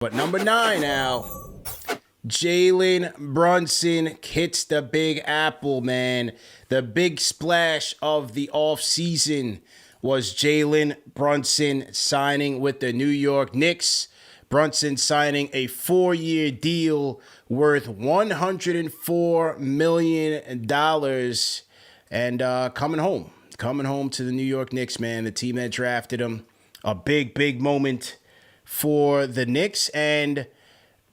But number 9 now, Jalen Brunson hits the Big Apple, man. The big splash of the offseason was Jalen Brunson signing with the New York Knicks. Brunson signing a 4-year deal worth $104 million and coming home to the New York Knicks, man. The team that drafted him. A big moment for the Knicks.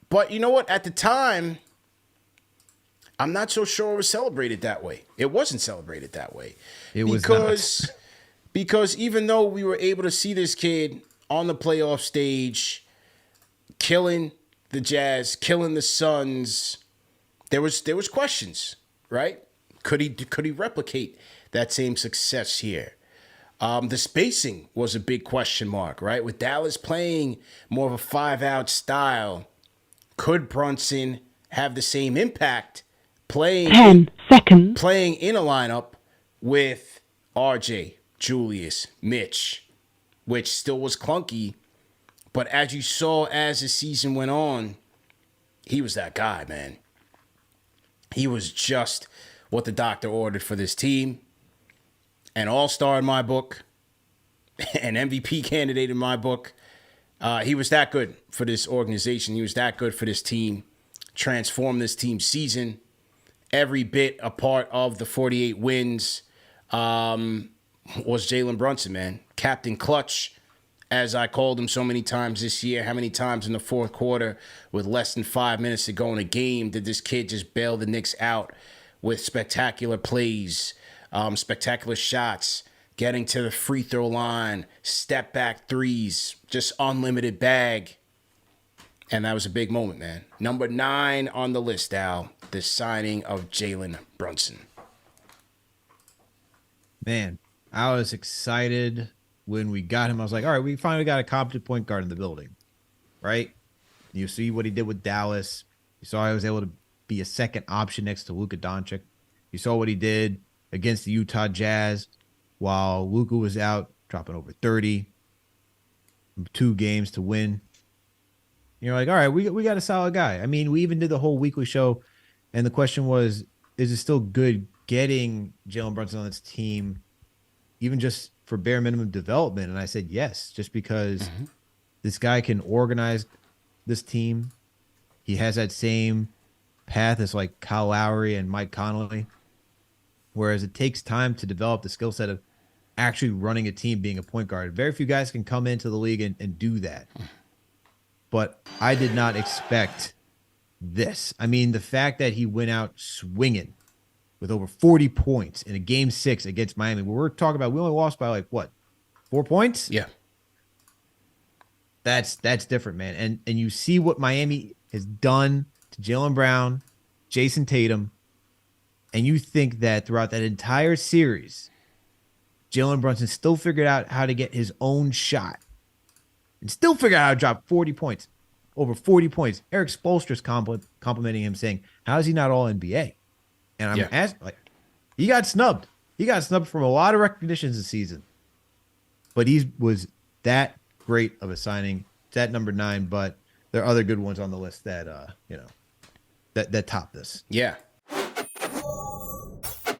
But you know what? At the time, I'm not so sure it was celebrated that way. It wasn't celebrated that way. It was not. Because even though we were able to see this kid on the playoff stage, killing the Jazz, killing the Suns, there was questions, right? Could he replicate that same success here? The spacing was a big question mark, right? With Dallas playing more of a 5-out style, could Brunson have the same impact playing 10 seconds playing in a lineup with RJ, Julius, Mitch, which still was clunky, but as you saw as the season went on, he was that guy, man. He was just what the doctor ordered for this team. An all-star in my book, an MVP candidate in my book. He was that good for this organization. He was that good for this team. Transformed this team's season. Every bit a part of the 48 wins was Jalen Brunson, man. Captain Clutch, as I called him so many times this year. How many times in the fourth quarter with less than 5 minutes to go in a game did this kid just bail the Knicks out with spectacular plays, spectacular shots, getting to the free throw line, step back threes, just unlimited bag. And that was a big moment, man. Number 9 on the list, Al, the signing of Jalen Brunson. Man, I was excited when we got him. I was like, all right, we finally got a competent point guard in the building, right? You see what he did with Dallas. You saw he was able to be a second option next to Luka Doncic. You saw what he did against the Utah Jazz while Luka was out, dropping over 30, 2 games to win. You're like, all right, we got a solid guy. I mean, we even did the whole weekly show, and the question was, is it still good getting Jalen Brunson on this team, even just for bare minimum development? And I said yes, just because this guy can organize this team. He has that same path as like Kyle Lowry and Mike Conley, whereas it takes time to develop the skill set of actually running a team, being a point guard. Very few guys can come into the league and do that. But I did not expect this. I mean, the fact that he went out swinging with over 40 points in a game 6 against Miami, where we're talking about, we only lost by like, what, 4 points? Yeah. That's different, man. And you see what Miami has done to Jaylen Brown, Jason Tatum, and you think that throughout that entire series, Jalen Brunson still figured out how to get his own shot and still figured out how to drop 40 points, over 40 points. Eric Spoelstra's complimenting him, saying, how is he not all NBA? And I'm asking, like, he got snubbed. He got snubbed from a lot of recognitions this season. But he was that great of a signing. It's at number 9, but there are other good ones on the list that, that top this. Yeah.